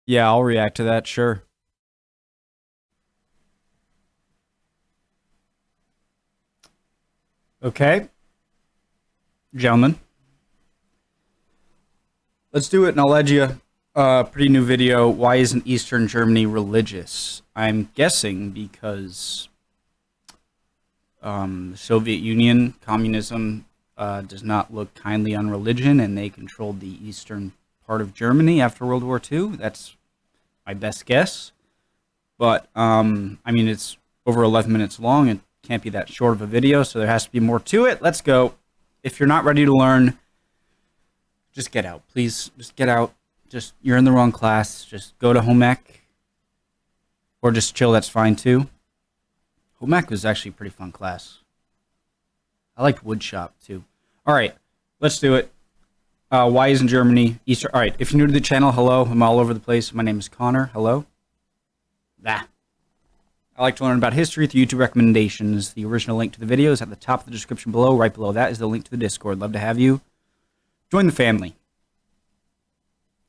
Yeah, I'll react to that, sure. Okay. Gentlemen. Let's do it, Knowledgia. Pretty new video. Why isn't Eastern Germany religious? I'm guessing because the Soviet Union, communism, does not look kindly on religion, and they controlled the eastern part of Germany after World War II. That's my best guess. But, I mean, it's over 11 minutes long. It can't be that short of a video, so there has to be more to it. Let's go. If you're not ready to learn, just get out. Please, just get out. You're in the wrong class. Just go to home ec. Or just chill, that's fine too. Home ec was actually a pretty fun class. I liked woodshop too. Alright, let's do it. Why isn't Germany Eastern? Alright, if you're new to the channel, hello. I'm all over the place. My name is Connor. Hello. I like to learn about history through YouTube recommendations. The original link to the video is at the top of the description below. Right below that is the link to the Discord. Love to have you. Join the family.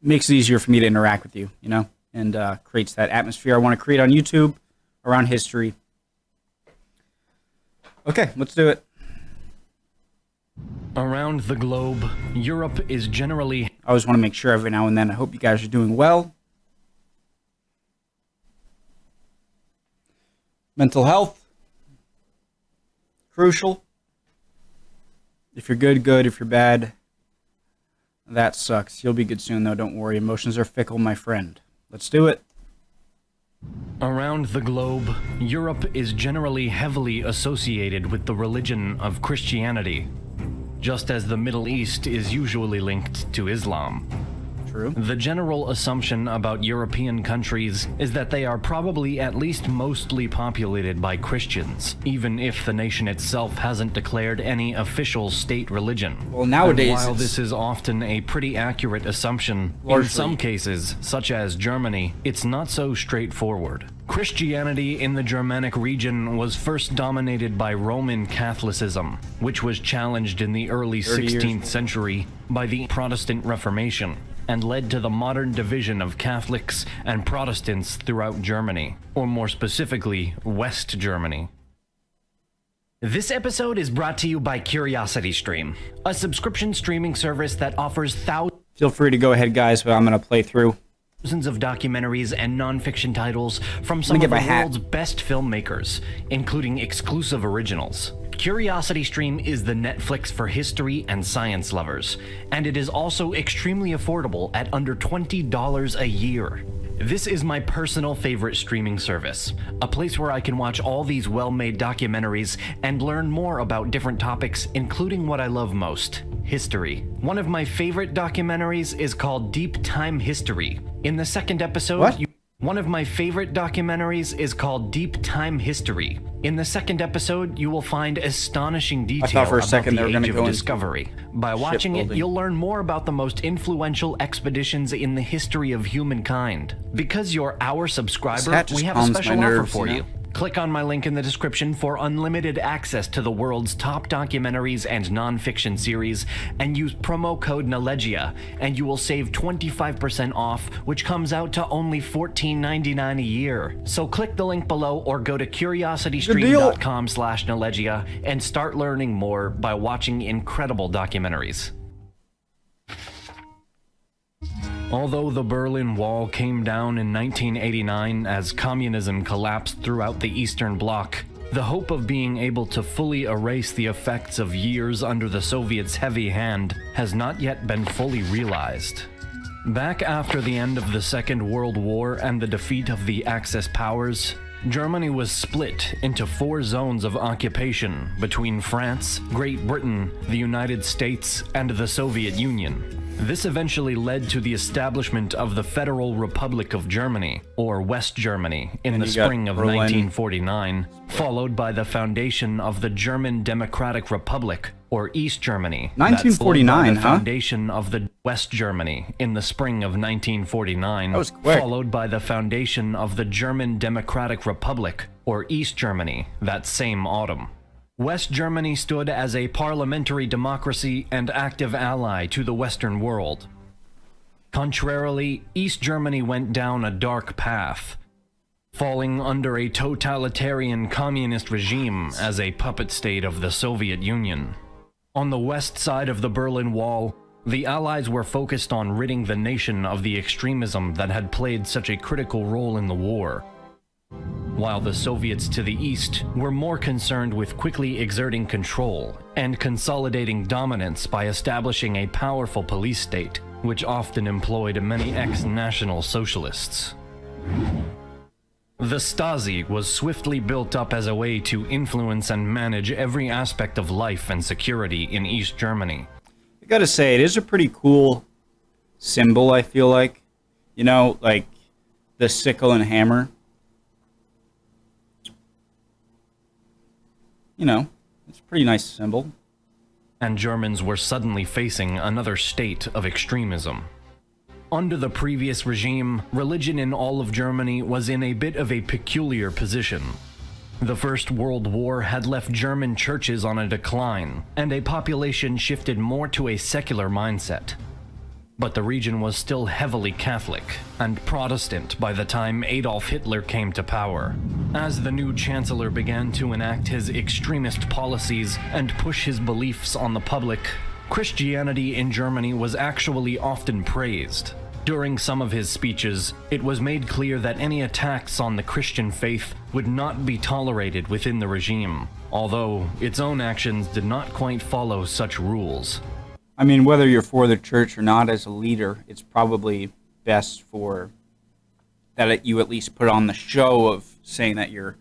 Makes it easier for me to interact with you, you know, and creates that atmosphere I want to create on YouTube around history. Okay, let's do it. Around the globe, Europe is generally... I always want to make sure every now and then. I hope you guys are doing well. Mental health. Crucial. If you're good, good. If you're bad, that sucks. You'll be good soon, though. Don't worry. Emotions are fickle, my friend. Let's do it. Around the globe, Europe is generally heavily associated with the religion of Christianity, just as the Middle East is usually linked to Islam. True. The general assumption about European countries is that they are probably at least mostly populated by Christians, even if the nation itself hasn't declared any official state religion. Well, nowadays, and while this is often a pretty accurate assumption, largely, in some cases, such as Germany, it's not so straightforward. Christianity in the Germanic region was first dominated by Roman Catholicism, which was challenged in the early 16th century by the Protestant Reformation, and led to the modern division of Catholics and Protestants throughout Germany, or more specifically, West Germany. This episode is brought to you by CuriosityStream, a subscription streaming service that offers thousands... Feel free to go ahead, guys, but I'm going to play through of documentaries and non-fiction titles from some of the world's best filmmakers, including exclusive originals. CuriosityStream is the Netflix for history and science lovers, and it is also extremely affordable at under $20 a year. This is my personal favorite streaming service, a place where I can watch all these well-made documentaries and learn more about different topics, including what I love most, history. One of my favorite documentaries is called Deep Time History. In the second episode, One of my favorite documentaries is called Deep Time History. In the second episode, you will find astonishing detail about the Age of Discovery. By watching it, you'll learn more about the most influential expeditions in the history of humankind. Because you're our subscriber, we have a special offer for you. Click on my link in the description for unlimited access to the world's top documentaries and non-fiction series, and use promo code Knowledgia, and you will save 25% off, which comes out to only $14.99 a year. So click the link below or go to curiositystream.com/Knowledgia and start learning more by watching incredible documentaries. Although the Berlin Wall came down in 1989 as communism collapsed throughout the Eastern Bloc, the hope of being able to fully erase the effects of years under the Soviets' heavy hand has not yet been fully realized. Back after the end of the Second World War and the defeat of the Axis powers, Germany was split into 4 zones of occupation between France, Great Britain, the United States, and the Soviet Union. This eventually led to the establishment of the Federal Republic of Germany, or West Germany, in the spring of 1949, followed by the foundation of the German Democratic Republic, or East Germany. 1949, the foundation of the West Germany in the spring of 1949, that was quick. Followed by the foundation of the German Democratic Republic, or East Germany, that same autumn. West Germany stood as a parliamentary democracy and active ally to the Western world. Contrarily, East Germany went down a dark path, falling under a totalitarian communist regime as a puppet state of the Soviet Union. On the west side of the Berlin Wall, the Allies were focused on ridding the nation of the extremism that had played such a critical role in the war, while the Soviets to the east were more concerned with quickly exerting control and consolidating dominance by establishing a powerful police state, which often employed many ex-National Socialists. The Stasi was swiftly built up as a way to influence and manage every aspect of life and security in East Germany. I gotta say, it is a pretty cool symbol, I feel like. You know, like the sickle and hammer. You know, it's a pretty nice symbol. And Germans were suddenly facing another state of extremism. Under the previous regime, religion in all of Germany was in a bit of a peculiar position. The First World War had left German churches on a decline, and a population shifted more to a secular mindset. But the region was still heavily Catholic and Protestant by the time Adolf Hitler came to power. As the new chancellor began to enact his extremist policies and push his beliefs on the public, Christianity in Germany was actually often praised. During some of his speeches, it was made clear that any attacks on the Christian faith would not be tolerated within the regime, although its own actions did not quite follow such rules. I mean, whether you're for the church or not as a leader, it's probably best for that you at least put on the show of saying that you're,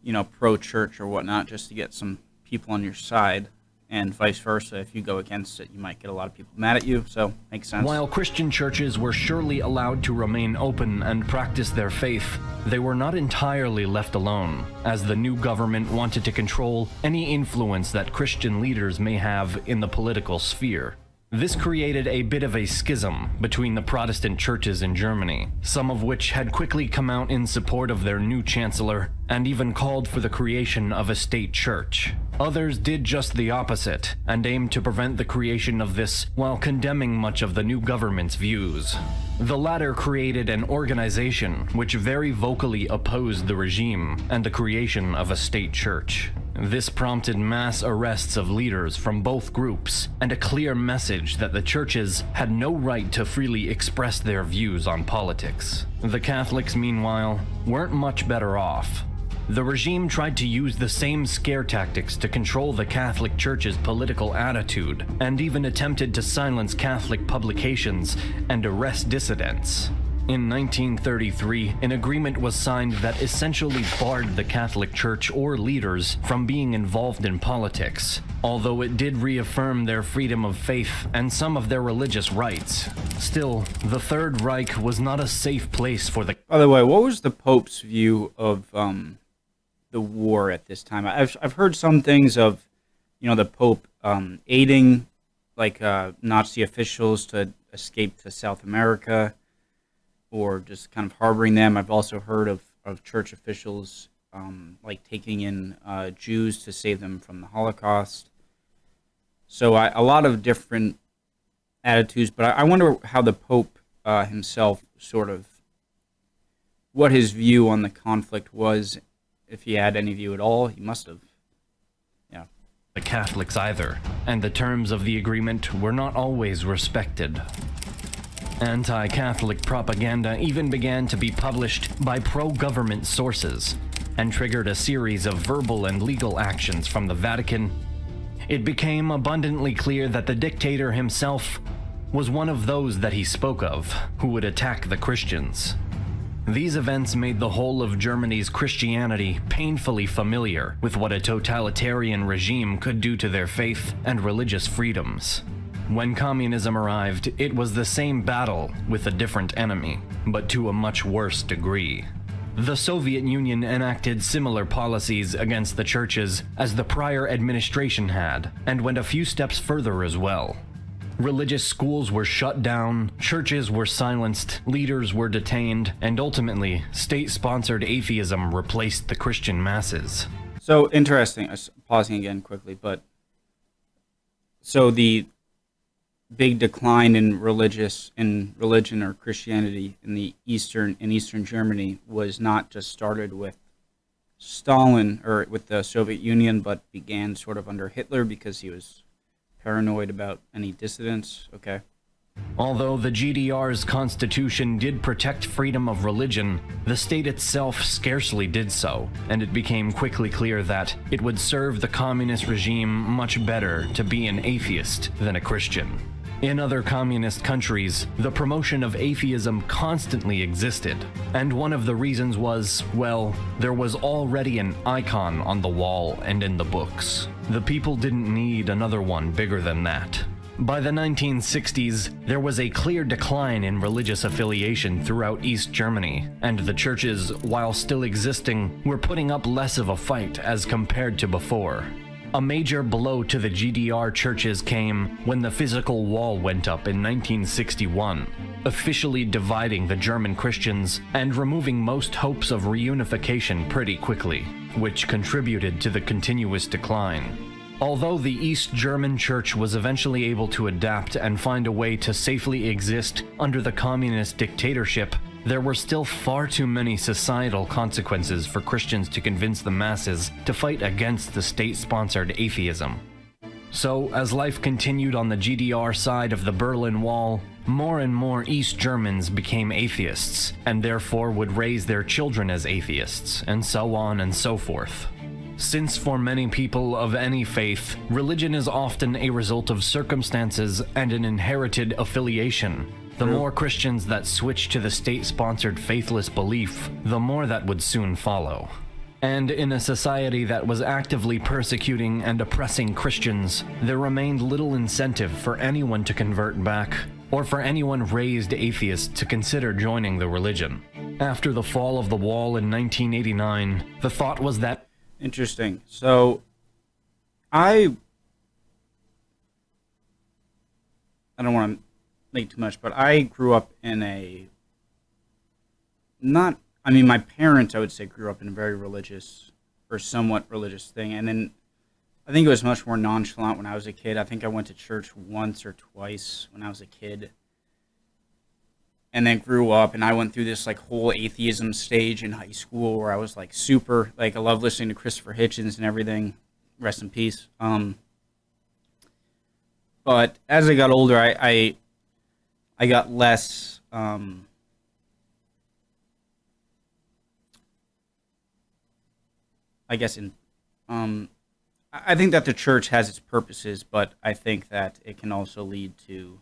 you know, pro-church or whatnot, just to get some people on your side. And vice versa, if you go against it, you might get a lot of people mad at you, so makes sense. While Christian churches were surely allowed to remain open and practice their faith, they were not entirely left alone, as the new government wanted to control any influence that Christian leaders may have in the political sphere. This created a bit of a schism between the Protestant churches in Germany, some of which had quickly come out in support of their new chancellor and even called for the creation of a state church. Others did just the opposite and aimed to prevent the creation of this while condemning much of the new government's views. The latter created an organization which very vocally opposed the regime and the creation of a state church. This prompted mass arrests of leaders from both groups and a clear message that the churches had no right to freely express their views on politics. The Catholics, meanwhile, weren't much better off. The regime tried to use the same scare tactics to control the Catholic Church's political attitude, and even attempted to silence Catholic publications and arrest dissidents. In 1933, an agreement was signed that essentially barred the Catholic Church or leaders from being involved in politics, although it did reaffirm their freedom of faith and some of their religious rights. Still, the Third Reich was not a safe place for the... By the way, what was the Pope's view of the war at this time? I've heard some things of, you know, the Pope aiding like Nazi officials to escape to South America, or just kind of harboring them. I've also heard of church officials like taking in Jews to save them from the Holocaust. So a lot of different attitudes, but I wonder how the Pope himself sort of, what his view on the conflict was, if he had any view at all. He must have. Yeah. The Catholics either, and the terms of the agreement were not always respected. Anti-Catholic propaganda even began to be published by pro-government sources and triggered a series of verbal and legal actions from the Vatican. It became abundantly clear that the dictator himself was one of those that he spoke of, who would attack the Christians. These events made the whole of Germany's Christianity painfully familiar with what a totalitarian regime could do to their faith and religious freedoms. When communism arrived, it was the same battle with a different enemy, but to a much worse degree. The Soviet Union enacted similar policies against the churches as the prior administration had, and went a few steps further as well. Religious schools were shut down, churches were silenced, leaders were detained, and ultimately, state-sponsored atheism replaced the Christian masses. So interesting. Pausing again quickly, but so the big decline in religion or Christianity in Eastern Germany was not just started with Stalin or with the Soviet Union, but began sort of under Hitler because he was paranoid about any dissidents. Okay. Although the GDR's constitution did protect freedom of religion, the state itself scarcely did so, and it became quickly clear that it would serve the communist regime much better to be an atheist than a Christian. In other communist countries, the promotion of atheism constantly existed, and one of the reasons was, well, there was already an icon on the wall and in the books. The people didn't need another one bigger than that. By the 1960s, there was a clear decline in religious affiliation throughout East Germany, and the churches, while still existing, were putting up less of a fight as compared to before. A major blow to the GDR churches came when the physical wall went up in 1961, officially dividing the German Christians and removing most hopes of reunification pretty quickly, which contributed to the continuous decline. Although the East German Church was eventually able to adapt and find a way to safely exist under the communist dictatorship, there were still far too many societal consequences for Christians to convince the masses to fight against the state-sponsored atheism. So, as life continued on the GDR side of the Berlin Wall, more and more East Germans became atheists, and therefore would raise their children as atheists, and so on and so forth. Since for many people of any faith, religion is often a result of circumstances and an inherited affiliation, the more Christians that switch to the state-sponsored faithless belief, the more that would soon follow. And in a society that was actively persecuting and oppressing Christians, there remained little incentive for anyone to convert back, or for anyone raised atheist to consider joining the religion. After the fall of the wall in 1989, the thought was that Interesting. So, I don't want to make too much, but I grew up in my parents, I would say, grew up in a very religious or somewhat religious thing. And then I think it was much more nonchalant when I was a kid. I think I went to church once or twice when I was a kid. And then grew up, and I went through this like whole atheism stage in high school where I was like super, like I love listening to Christopher Hitchens and everything. Rest in peace. But as I got older, I got less. I guess I think that the church has its purposes, but I think that it can also lead to.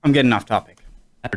I'm getting off topic.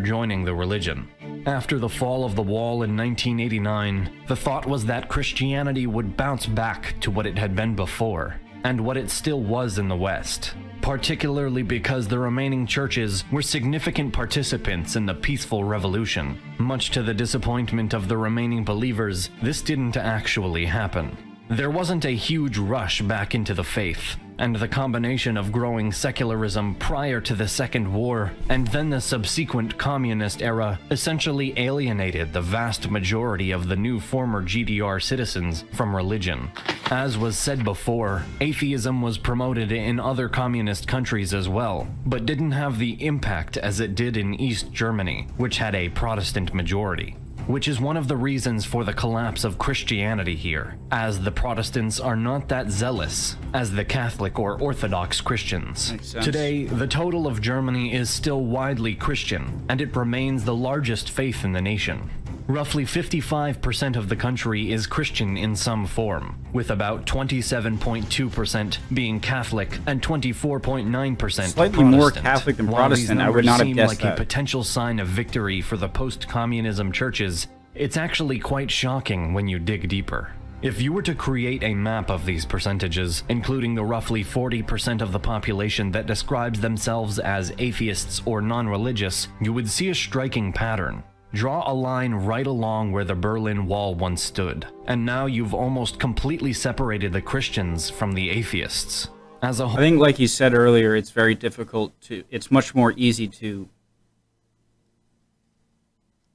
Joining the religion. After the fall of the wall in 1989, the thought was that Christianity would bounce back to what it had been before, and what it still was in the West, particularly because the remaining churches were significant participants in the peaceful revolution. Much to the disappointment of the remaining believers, this didn't actually happen. There wasn't a huge rush back into the faith, and the combination of growing secularism prior to the Second War and then the subsequent communist era essentially alienated the vast majority of the new former GDR citizens from religion. As was said before, atheism was promoted in other communist countries as well, but didn't have the impact as it did in East Germany, which had a Protestant majority. Which is one of the reasons for the collapse of Christianity here, as the Protestants are not that zealous as the Catholic or Orthodox Christians. Makes sense. Today, the total of Germany is still widely Christian, and it remains the largest faith in the nation. Roughly 55% of the country is Christian in some form, with about 27.2% being Catholic and 24.9% Protestant. Slightly more Catholic than While these Protestant, I would not have numbers guessed seem like that. a potential sign of victory for the post-communism churches, it's actually quite shocking when you dig deeper. If you were to create a map of these percentages, including the roughly 40% of the population that describes themselves as atheists or non-religious, you would see a striking pattern. Draw a line right along where the Berlin Wall once stood, and now you've almost completely separated the Christians from the atheists. As a I think, like you said earlier, it's very difficult to. It's much more easy to.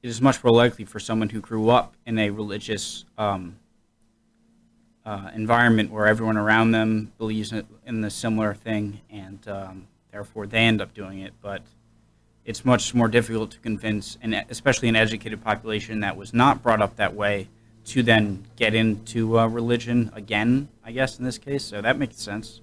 It is much more likely for someone who grew up in a religious environment where everyone around them believes in the similar thing, and therefore they end up doing it. But it's much more difficult to convince, and especially an educated population that was not brought up that way, to then get into religion again, I guess, in this case. So that makes sense.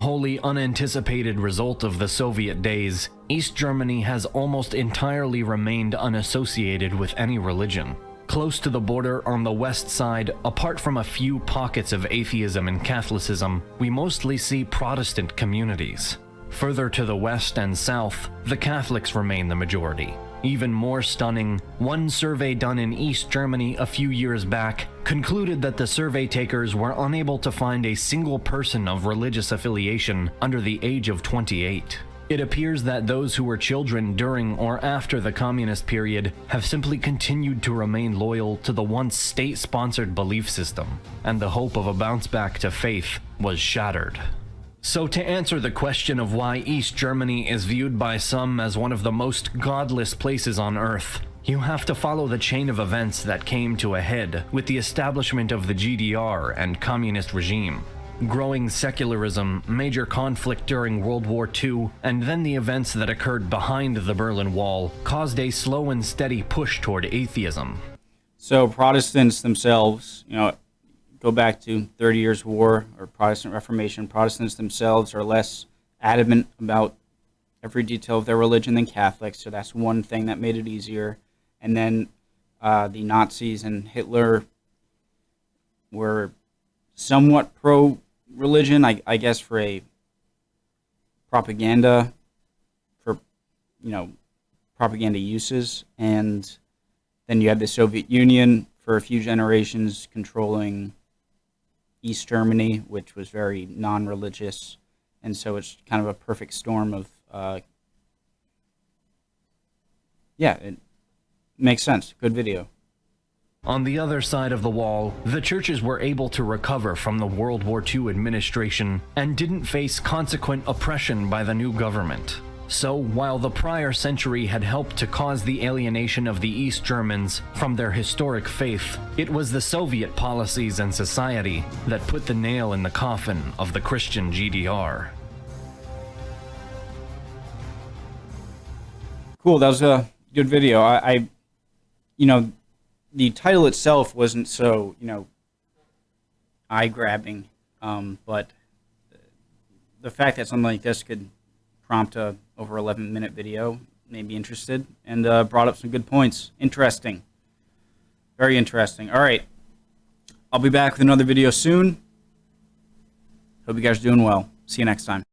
Wholly unanticipated result of the Soviet days, East Germany has almost entirely remained unassociated with any religion. Close to the border on the west side, apart from a few pockets of atheism and Catholicism, we mostly see Protestant communities. Further to the west and south, the Catholics remain the majority. Even more stunning, one survey done in East Germany a few years back concluded that the survey takers were unable to find a single person of religious affiliation under the age of 28. It appears that those who were children during or after the communist period have simply continued to remain loyal to the once state-sponsored belief system, and the hope of a bounce back to faith was shattered. So to answer the question of why East Germany is viewed by some as one of the most godless places on Earth, you have to follow the chain of events that came to a head with the establishment of the GDR and communist regime. Growing secularism, major conflict during World War II, and then the events that occurred behind the Berlin Wall caused a slow and steady push toward atheism. So Protestants themselves, go back to 30 Years' War or Protestant Reformation, Protestants themselves are less adamant about every detail of their religion than Catholics, so that's one thing that made it easier. And then the Nazis and Hitler were somewhat pro-religion, I guess, for a propaganda, propaganda uses. And then you had the Soviet Union for a few generations controlling East Germany, which was very non-religious, and so it's kind of a perfect storm of, it makes sense. Good video. On the other side of the wall, the churches were able to recover from the World War II administration and didn't face consequent oppression by the new government. So, while the prior century had helped to cause the alienation of the East Germans from their historic faith, it was the Soviet policies and society that put the nail in the coffin of the Christian GDR. Cool, that was a good video. The title itself wasn't so, eye-grabbing, but the fact that something like this could prompt a over 11-minute video made me interested, and brought up some good points. Interesting. Very interesting. All right. I'll be back with another video soon. Hope you guys are doing well. See you next time.